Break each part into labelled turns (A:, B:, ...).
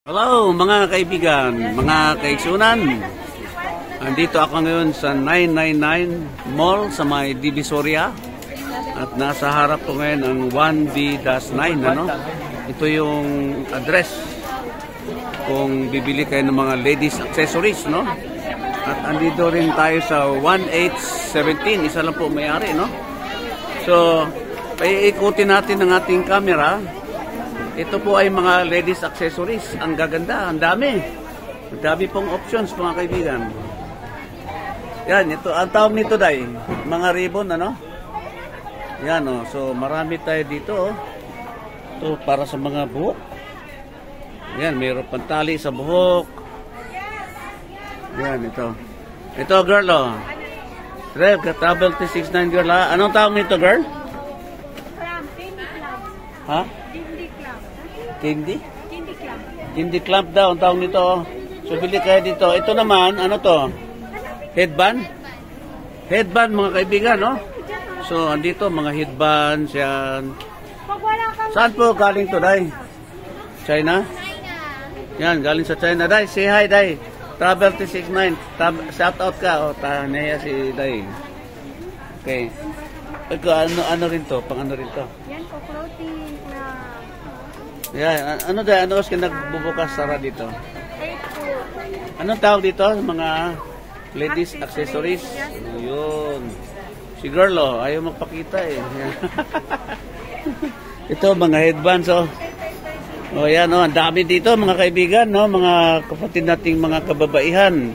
A: Hello mga kaibigan, mga kaigsunan. Andito ako ngayon sa 999 Mall sa may Divisoria. At nasa harap ko ngayon ang 1B-9. Ito yung address kung bibili kayo ng mga ladies accessories. At andito rin tayo sa 1817. Isa lang po may-ari. So, paiikutin natin ang ating camera. Ito po ay mga ladies accessories. Ang gaganda, ang dami. Ang dami pong options mga kaibigan. Yan, ito, ang tawag nito day, mga ribbon, Yan, so marami tayo dito, Ito para sa mga buhok. Yan, mayroon pantali sa buhok. Yan, ito. Ito, girl, Trev, Travel T69, girl, Anong tawag nito, girl? Ha? Candy? Candy clump daw, ang tawag nito. So, bili kayo dito. Ito naman, ano to? Headband? Headband, mga kaibigan, So, andito, mga headbands, yan. Saan po galing to, Day? China? Yan, galing sa China. Day, say hi, Day. Travel T69. Shout out ka. Nahiya si Day. Okay. Ano rin to? Pang ano rin to?
B: Yan po, protein na...
A: Yeah, ano kasi nagbubukas sara dito? Anong tawag dito? Mga ladies accessories. Yun. Si girl, ayaw magpakita eh. Ito, mga headbands, yan, ang dami dito, mga kaibigan, mga kapatid nating mga kababaihan.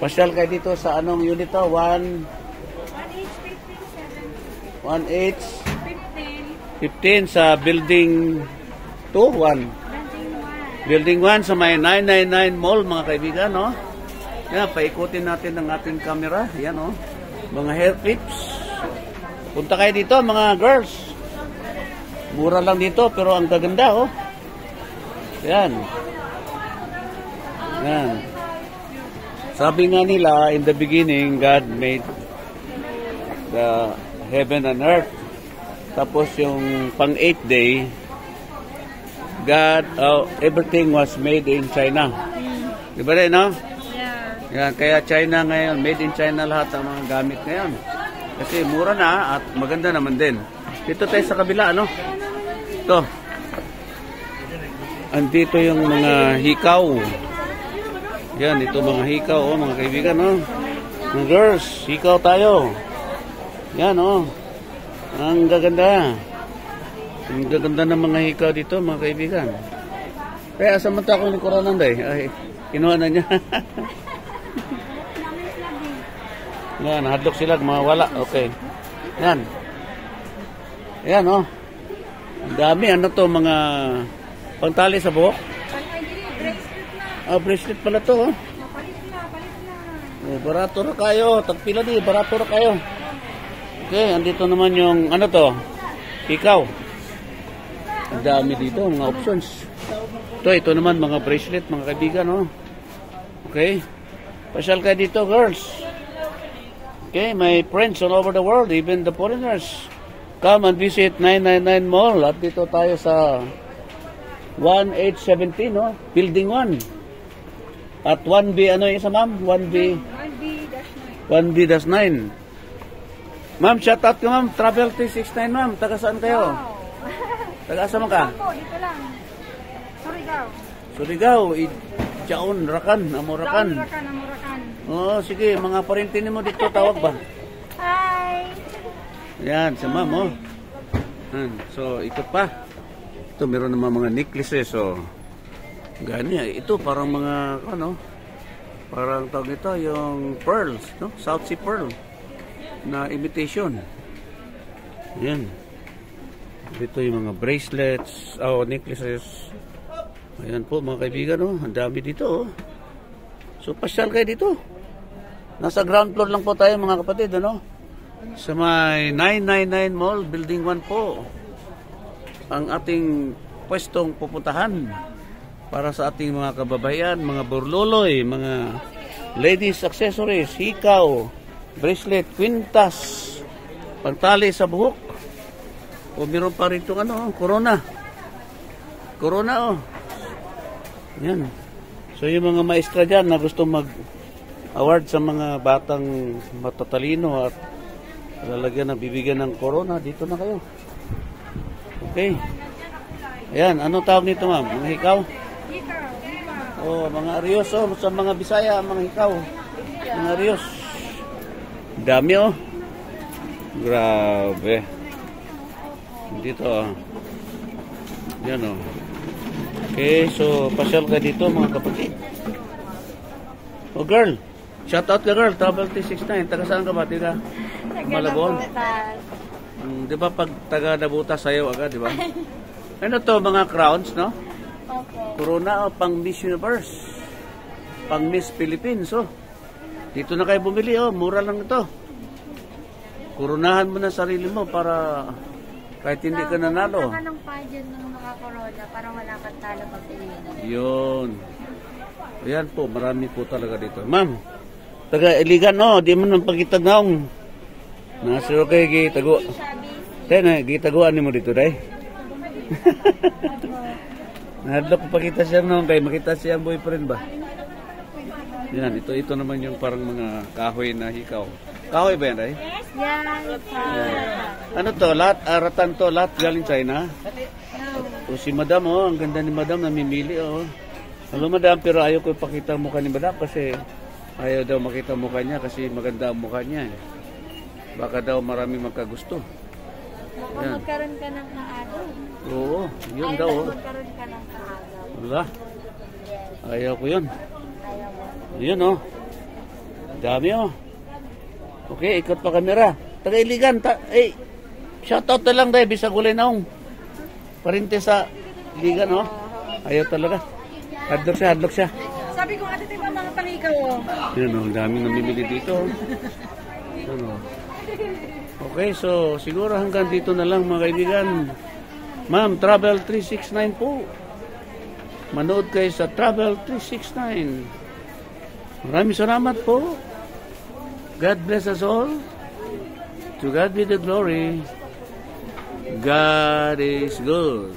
A: Pasyal kayo dito sa anong unit to? 1H15 sa building 1. Building 1 sa may 999 Mall, mga kaibigan, Yan, paikutin natin ang ating camera. Yan, mga hair clips. Punta kayo dito, mga girls. Mura lang dito, pero ang gaganda, Yan. Yan. Sabi nga nila, in the beginning, God made the heaven and earth. Tapos yung pang 8th day, God, everything was made in China. Diba rin,
B: Yeah.
A: Yan, kaya China ngayon, made in China lahat ang mga gamit ngayon. Kasi mura na at maganda naman din. Dito tayo sa kabila, Ito. Andito yung mga hikaw. Yan, ito mga hikaw, mga kaibigan, Mga girls, hikaw tayo. Yan, Ang gaganda. Ang gaganda ng mga hikaw dito, mga kaibigan. Kaya samanta ako ni Coronel Day. Ay, kinuha na niya. Yan, hadlok sila, mawala. Okay. Yan. Yan, Ang dami, mga pantali sa buhok. Bracelet pala to, barato na kayo. Tagpila di, barato na kayo. Okay, andito naman yung, hikaw. Ang dami dito, mga options. Ito naman, mga bracelet, mga kaibigan, Okay. Pasyal kayo dito, girls. Okay, my friends all over the world, even the foreigners. Come and visit 999 Mall. At dito tayo sa 1817, Building 1. At 1B, ano yung isa, ma'am? 1B-9. Ma'am, shout out ka, ma'am. Travel T69, ma'am. Taga saan kayo?
B: Wow.
A: Taga-asa mo ka?
B: Dito lang.
A: Surigao. Chaon, Rakan, Amurakan.
B: Amurakan.
A: Oo, sige. Mga parintinin mo dito, tawag ba?
B: Hi!
A: Yan, si ma'am, So, ito pa. Ito, meron naman mga necklaces, Ganyan. Ito, parang mga, parang tawag nito, yung pearls, South Sea Pearl na imitation. Yan. Dito yung mga bracelets, necklaces. Ayan po mga kaibigan, ang dami dito, So pasyal kayo dito. Nasa ground floor lang po tayo mga kapatid, Sa may 999 Mall, Building 1 po. Ang ating pwestong pupuntahan para sa ating mga kababayan, mga burloloy, mga ladies accessories, hikaw, bracelet, kwintas, pantali sa buhok. O meron pa rin itong Corona. Corona, Yan. So yung mga maestra dyan na gusto mag-award sa mga batang matatalino at lalagyan na bibigyan ng corona, dito na kayo. Okay. Ayan, ano tawag nito ma'am? Mga hikaw? Oh, mga arios oh, sa mga Bisaya, mga hikaw. Mga arios. Dami oh. Grabe. Dito oh. Yan oh. Okay, so pasyal ka dito mga kapatid. Oh girl, shout out ka girl, Travel 369. Taga saan ka ba? Taga Malabon. Di ba pag taga Nabutas sayo agad, di ba? Ano to, mga crowns, no?
B: Opo.
A: Corona o pang Miss Universe. Pang Miss Philippines, oh. Dito na kayo bumili, oh. Mura lang ito. Kurunahan mo na sarili mo para kahit hindi ka nanalo.
B: Pumunta ka ng pageant ng mga corona para wala kang talo pagpiliin.
A: Yun. Ayan po, marami po talaga dito. Ma'am, taga Iligan, no? Di mo nang pagkitag naong. Nasiro kayo gitago. Tayo gitaguan ni mo dito, day. Nahadlok ko pakita siya noon kay makita siya ang boyfriend ba? Yan, ito naman yung parang mga kahoy na hikaw. Kahoy ba yan, day? Ano to? Lahat, aratan to, lahat galing China? O si madam, oh, ang ganda ni madam, namimili, oh. Hello madam, pero ayaw ko ipakita ang mukha ni madam kasi ayaw daw makita ang mukha niya kasi maganda ang mukha niya. Baka daw marami magkagusto.
B: Baka magkaroon ka ng kaagaw.
A: Oo, yun daw, oh.
B: Magkaroon ka ng kaagaw.
A: Wala. Ayaw ko yun.
B: Ayaw mo.
A: Yun, oh. Dami, oh. Okay, ikot pa kamera. Taga-Iligan, shoutout na lang dahil bisag ulay naong. Parinte sa Iligan, oh. Ayaw talaga. Hadlok siya.
B: Sabi ko, ate, tayo mga pangigaw, oh.
A: Yun, oh. Ang daming namimili dito, oh. Yun, oh. Okay, so siguro hanggang dito na lang mga kaibigan. Ma'am, Travel 369 po. Manood kayo sa Travel 369. Maraming salamat po. God bless us all. To God be the glory. God is good.